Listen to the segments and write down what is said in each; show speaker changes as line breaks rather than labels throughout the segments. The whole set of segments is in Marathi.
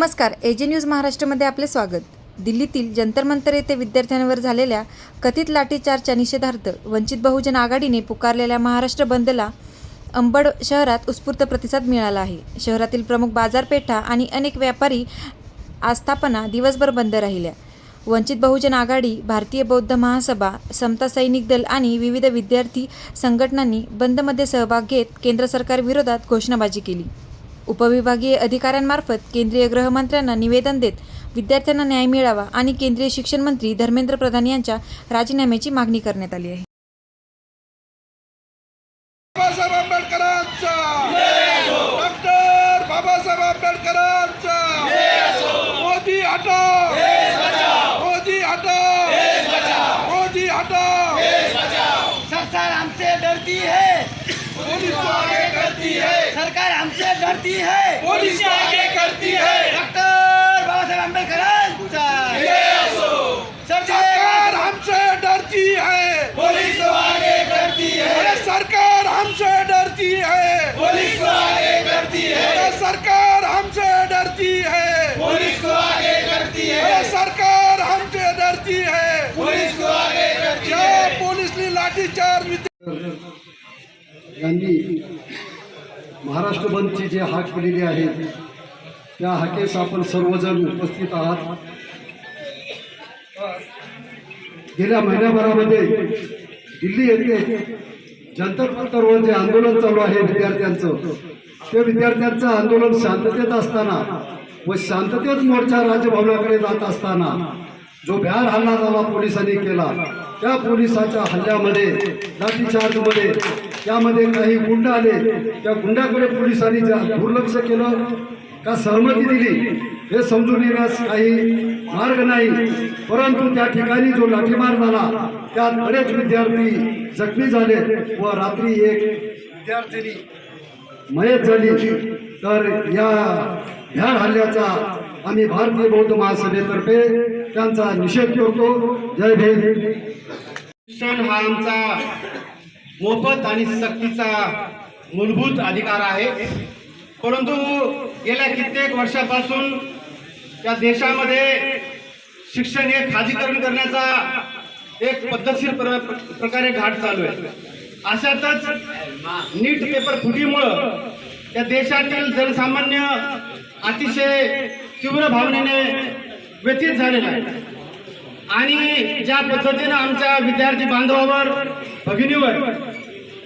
नमस्कार, एजे न्यूज महाराष्ट्रमध्ये आपले स्वागत। दिल्लीतील जंतर मंतर येथे विद्यार्थ्यांवर झालेल्या कथित लाठीचार्जच्या निषेधार्थ वंचित बहुजन आघाडीने पुकारलेल्या महाराष्ट्र बंदला अंबड शहरात उत्स्फूर्त प्रतिसाद मिळाला आहे। शहरातील प्रमुख बाजारपेठा आणि अनेक व्यापारी आस्थापना दिवसभर बंद राहिल्या। वंचित बहुजन आघाडी, भारतीय बौद्ध महासभा, समता सैनिक दल आणि विविध विद्यार्थी संघटनांनी बंदमध्ये सहभाग घेत केंद्र सरकारविरोधात घोषणाबाजी केली। उपविभागीय अधिकाऱ्यांमार्फत केंद्रीय गृहमंत्र्यांना निवेदन देत विद्यार्थ्यांना न्याय मिळावा आणि केंद्रीय शिक्षण मंत्री धर्मेंद्र प्रधान यांच्या राजीनाम्याची मागणी करण्यात आली आहे।
बाबासाहेब आंबेडकरांचा डॉक्टर बाबासाहेब आंबेडकरांचा मोदी हटाओ, मोदी हटाओ, मोदी हटाओ।
सरकार हमसे डरती है,
पुलिस तो आगे करती है,
सरकार हमसे डरती है,
पुलिस तो आगे करती है।
डॉक्टर बाबासाहेब आंबेडकरांचा
सरकार हमसे डरती है,
पुलिस तो आगे करती है,
अरे सरकार हमसे डरती है,
पुलिस तो आगे करती है,
अरे सरकार हमसे डरती है,
पुलिस तो आगे करती है,
अरे सरकार हमसे डरती है।
पुलिस तो आगे करती है।
या पोलिसनी लाठीचार्ज
यांनी महाराष्ट्र बंदची जे हाक केलेली आहे त्या हाकेस आपण सर्वजण उपस्थित आहात। गेल्या महिन्याभरामध्ये दिल्ली येथे जंतर मंतरवर जे आंदोलन चालू आहे विद्यार्थ्यांचं, ते विद्यार्थ्यांचं आंदोलन शांततेत असताना व शांततेत मोर्चा राजभवनाकडे जात असताना जो भ्याड हल्ला झाला पोलिसांनी केला, त्या पोलिसाच्या हल्ल्यामध्ये लाठीचार्जमध्ये त्यामध्ये काही गुंड आले, त्या गुंडाकडे पोलिसांनी दुर्लक्ष केलं का सहमती दिली हे समजून येण्यास काही मार्ग नाही। परंतु त्या ठिकाणी जो लाठीमार झाला त्यात बरेच विद्यार्थी जखमी झाले व रात्री एक विद्यार्थिनी मयत झाली। तर या भ्याड हल्ल्याचा आम्ही भारतीय बौद्ध महासभेतर्फे त्यांचा निषेध करतो। जय भीम।
शिक्षण हा आमचा मोफत आणि सक्तीचा मूलभूत अधिकार आहे, परंतु गेल्या कित्येक वर्षापासून या देशामध्ये शिक्षण हे खाजगीकरण करण्याचा एक पद्धतशीर प्रकारे घाट चालू आहे। अशातच नीट पेपर फुटीमुळं या देशातील जनसामान्य अतिशय तीव्र भावनेने व्यथित झालेला आहे आणि ज्या पद्धतीनं आमच्या विद्यार्थी बांधवावर, भगिनीवर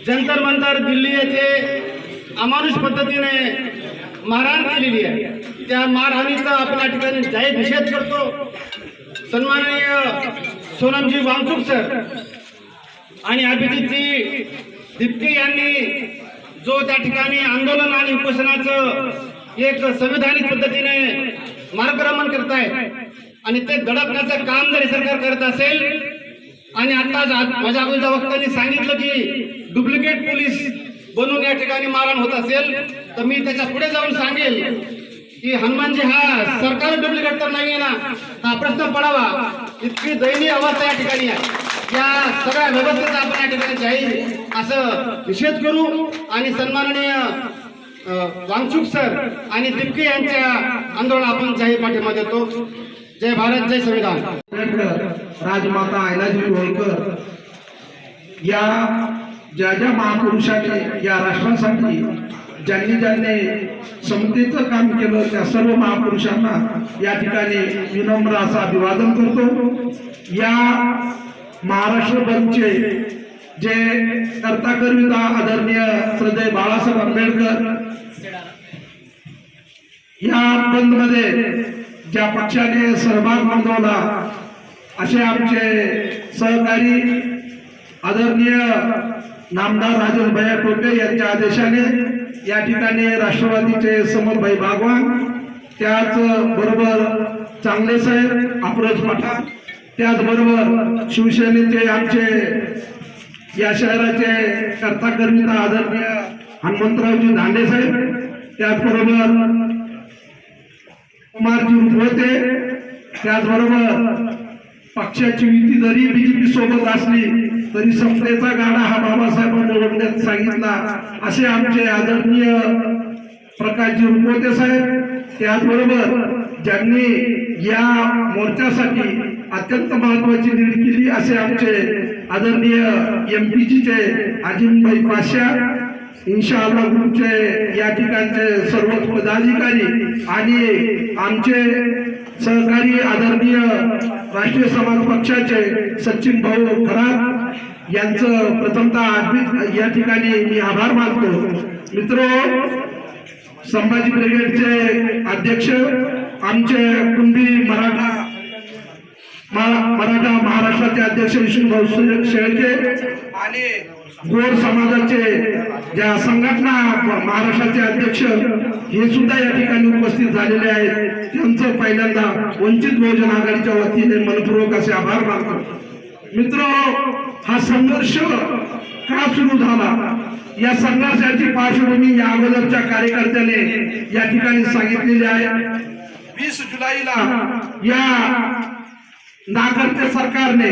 जंतर मंतर दिल्ली येथे अमानुष पद्धतीने मारहाण केलेली आहे, त्या मारहाणीचा आपण या ठिकाणी जाहीर निषेध करतो। सन्माननीय सोनमजी वांगचुक सर आणि अभिजितजी दिप्के यांनी जो त्या ठिकाणी आंदोलन आणि उपोषणाचं एक संविधानिक पद्धतीने मार्गक्रमण करत आहे आणि ते दडपण्याचं काम जरी सरकार करत असेल आणि आता माझ्या अगोदरच्या वक्त्यांनी सांगितलं की डुप्लिकेट पोलीस बनून या ठिकाणी मारहाण होत असेल, तर मी त्याच्या पुढे जाऊन सांगेल की हनुमानजी हा सरकार डुप्लिकेट तर नाहीये ना, हा प्रश्न पडावा। इतकी दयनीय अवस्था या ठिकाणी आहे। या सगळ्या व्यवस्थेचा आपण या ठिकाणी जाहीर असं निषेध करू आणि सन्माननीय वांगचुक सर आणि दिपके यांच्या आंदोलन आपण जाहीर पाठिंबा देतो। जय भारत, जय संविधान।
राजमाता अहिल्यादेवी होळकर या ज्या महापुरुषांनी या राष्ट्रासाठी ज्यांनी समतेचं काम केलं, त्या सर्व महापुरुषांना या ठिकाणी विनम्र असं अभिवादन करतो। या महाराष्ट्र बंदचे जे कर्ता करविता आदरणीय श्रद्धेय बाळासाहेब आंबेडकर, या बंदमध्ये ज्या पक्षाने सहभाग नोंदवला असे आमचे सहकारी आदरणीय नामदार राजेश भैया टोपे यांच्या आदेशाने या ठिकाणी राष्ट्रवादीचे समरभाई बागवान, त्याच बरोबर चांगले साहेब, अफरोज पठाण, त्याचबरोबर शिवसेनेचे आमचे या शहराचे कर्ता करविता आदरणीय हनुमंतरावजी दांडे साहेब, त्याचबरोबर कुमारजी रुपवते, त्याचबरोबर पक्षाची युती जरी बीजेपी सोबत असली तरी समतेचा गाडा हा बाबासाहेबांनी ओढण्यात सांगितला असे आमचे आदरणीय प्रकाशजी रुपवते साहेब, त्याचबरोबर ज्यांनी या मोर्चासाठी अत्यंत महत्वाची लीड केली असे आमचे आदरणीय MPGचे अजिमभाई पाशा, इन्शाअल्लाह ग्रुपचे या ठिकाणचे सर्व पदाधिकारी आणि आमचे सहकारी आदरणीय राष्ट्रीय समाज पक्षाचे सचिन भाऊ खरात यांचं प्रथमतः या ठिकाणी मी आभार मानतो. मित्रो, संभाजी ब्रिगेडचे अध्यक्ष आमचे कुणबी मराठा महाराष्ट्राचे अध्यक्ष विष्णुभाऊ शेळके आणि गोर समाजाचे ज्या संघटना महाराष्ट्राचे अध्यक्ष हे सुद्धा या ठिकाणी उपस्थित झालेले आहेत. त्यांचं पहिल्यांदा वंचित बहुजन आघाडीच्या वतीने मनपूर्वक असे आभार मानतो. मित्र, हा संघर्ष का सुरू झाला, या संघर्षाची पार्श्वभूमी या अगोदरच्या कार्यकर्त्याने या ठिकाणी सांगितलेली आहे. 20 जुलैला या नागरिक सरकारने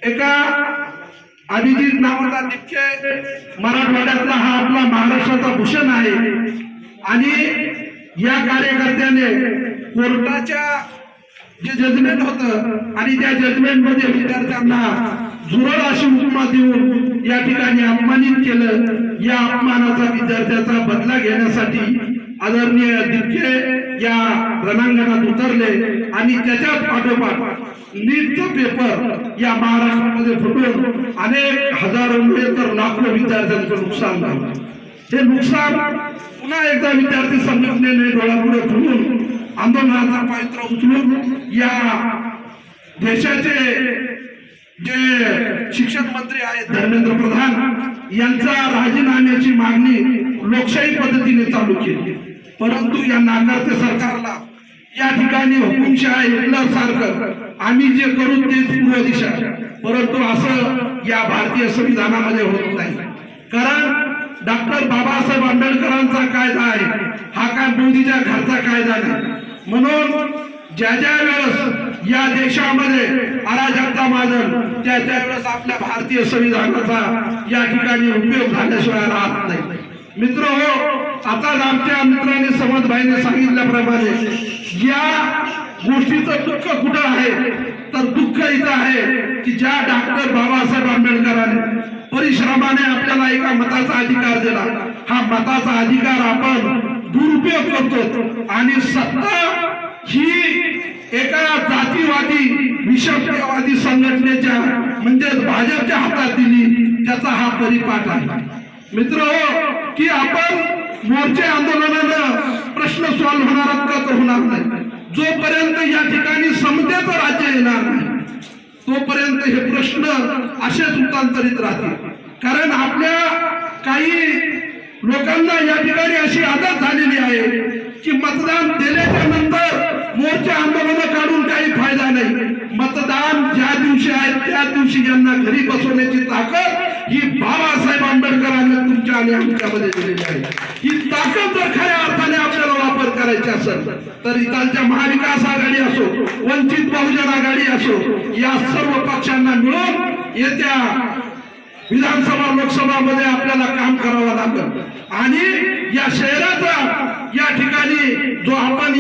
एका अभिजित नावाचा नित्य मराठवाड्यातला हा आपला महाराष्ट्राचा भूषण आहे आणि या कार्यकर्त्याने कोर्टाच्या जे जजमेंट होतं आणि त्या जजमेंट मध्ये विद्यार्थ्यांना जुरळ अशी उपमा देऊन या ठिकाणी अपमानित केलं. या अपमानाचा विद्यार्थ्याचा बदला घेण्यासाठी आदरणीय दिपके या रणांगणात उतरले आणि त्याच्याच पाठोपाठ नीटचा पेपर या महाराष्ट्रामध्ये फुटून अनेक हजारो तर लाखो विद्यार्थ्यांचं नुकसान झालं. हे नुकसान पुन्हा एकदा विद्यार्थी संघटनेने डोळ्यापुढे ठेवून आंदोलनाचा पायत्र उचलून या देशाचे जे शिक्षण मंत्री आहेत धर्मेंद्र प्रधान यांचा राजीनाम्याची मागणी लोकशाही पद्धतीने चालू केली. परंतु या नाकारते सरकारला या ठिकाणी हुकुमशाही हिटलर सारखं आम्ही जे करू तेच पूर्व दिशा, परंतु असं या भारतीय संविधानामध्ये होत नाही. कारण डॉक्टर बाबासाहेब आंबेडकरांचा कायदा आहे, हा काय मोदीच्या घरचा कायदा नाही. म्हणून ज्या वेळेस या देशामध्ये अराजकता माजल त्या वेळेस आपल्या भारतीय संविधानाचा या ठिकाणी उपयोग झाल्याशिवाय राहत नाही. मित्र हो, आता आमच्या मित्रांनी समजभाईने सांगितल्याप्रमाणे या गोष्टीचं दुःख कुठं आहे, तर दुःख इथं आहे की ज्या डॉक्टर बाबासाहेब आंबेडकरांनी परिश्रमाने आपल्याला एका मताचा अधिकार दिला, हा मताचा अधिकार आपण दुरुपयोग करतो आणि सत्ता ही एका जातीवादी विषमतावादी संघटनेच्या म्हणजेच भाजपच्या हातात दिली, त्याचा हा परिपाठ आहे. मित्र हो, की आपण मोर्चे आंदोलनानं प्रश्न सॉल्व्ह होणार का तर होणार नाही. जोपर्यंत या ठिकाणी समतेचं राज्य येणार नाही तोपर्यंत हे प्रश्न असेच रूपांतरित राहतील. कारण आपल्या काही लोकांना या ठिकाणी अशी आदत झालेली आहे की मतदान दिल्याच्या नंतर मोर्चे आंदोलन काढून काही फायदा नाही. मतदान ज्या दिवशी आहे त्या दिवशी ज्यांना घरी बसवण्याची ताकद ही बाबासाहेब आंबेडकरांनी तुमच्या आणि आमच्यामध्ये दिलेली आहे. ही ताकद जर खऱ्या अर्थाने आपल्याला वापर करायची असेल तर इथालच्या महाविकास आघाडी असो, वंचित बहुजन आघाडी असो, या सर्व पक्षांना मिळून येत्या विधानसभा लोकसभामध्ये आपल्याला काम करावं लागेल. आणि या शहराचा या ठिकाणी जो आपण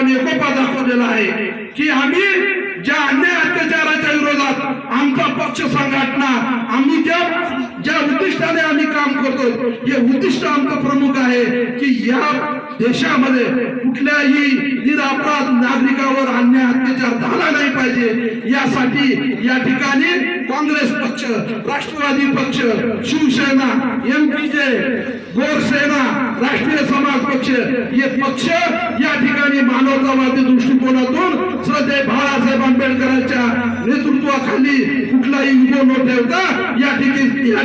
एकोपा दाखवलेला आहे की आम्ही ज्या अन्याय अत्याचाराच्या विरोधात आमचा पक्ष संघटना आम्ही ज्या उद्दिष्टाने आम्ही काम करतो, हे उद्दिष्ट आमचं प्रमुख आहे की या देशामध्ये कुठल्याही निरपराध नागरिकावर अन्याय अत्याचार झाला नाही पाहिजे. यासाठी या ठिकाणी काँग्रेस पक्ष, राष्ट्रवादी पक्ष, शिवसेना, MPJ, गोरसेना, राष्ट्रीय समाज पक्ष हे पक्ष या ठिकाणी मानवतावादी दृष्टिकोनातून श्रद्धेय बाळासाहेब आंबेडकरांच्या नेतृत्वाखाली कुठलाही युगो न ठेवता या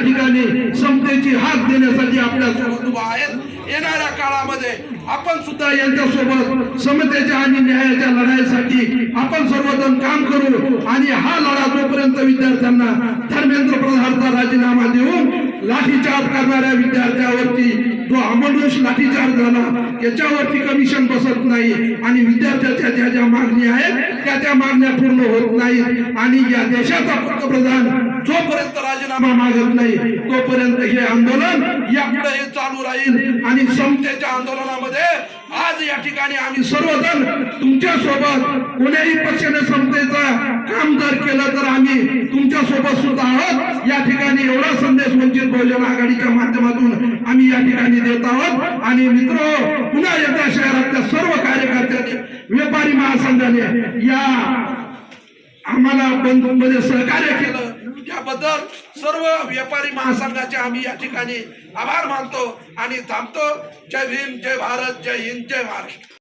ठिकाणी समतेची हाक देण्यासाठी आपल्या सोबत उभा आहेत. येणाऱ्या काळामध्ये आपण सुद्धा यांच्यासोबत समतेच्या आणि न्यायाच्या लढाईसाठी आपण सर्वजण काम करू आणि हा लढा जोपर्यंत विद्यार्थ्यांना धर्मेंद्र प्रधानचा राजीनामा देऊन लाठीचार्ज करणाऱ्या विद्यार्थ्यावरती जो अमानुष लाठीचार्ज झाला याच्यावरती कमिशन बसत नाही आणि विद्यार्थ्याच्या ज्या ज्या मागणी आहेत त्या मागण्या पूर्ण होत नाहीत आणि या देशाचा पंतप्रधान जोपर्यंत राजीनामा मागत नाही तोपर्यंत हे आंदोलन यापुढे चालू राहील आणि समतेच्या आंदोलनामध्ये
आज या ठिकाणी आम्ही
सर्वजण तुमच्या सोबत कोण्याही पक्षाने समतेचं काम जर केलं तर आम्ही तुमच्या सोबत सुद्धा आहोत. या ठिकाणी एवढा संदेश वंचित बहुजन आघाडीच्या माध्यमातून आम्ही या ठिकाणी देत आहोत. आणि मित्र, पुन्हा एकदा शहरातल्या सर्व कार्यकर्त्यांनी, व्यापारी महासंघाने या आम्हाला बंदमध्ये सहकार्य केलं,
याबद्दल सर्व व्यापारी महासंघाचे आम्ही या ठिकाणी आभार मानतो आणि थांबतो. जय भीम, जय भारत, जय हिंद, जय महाराष्ट्र.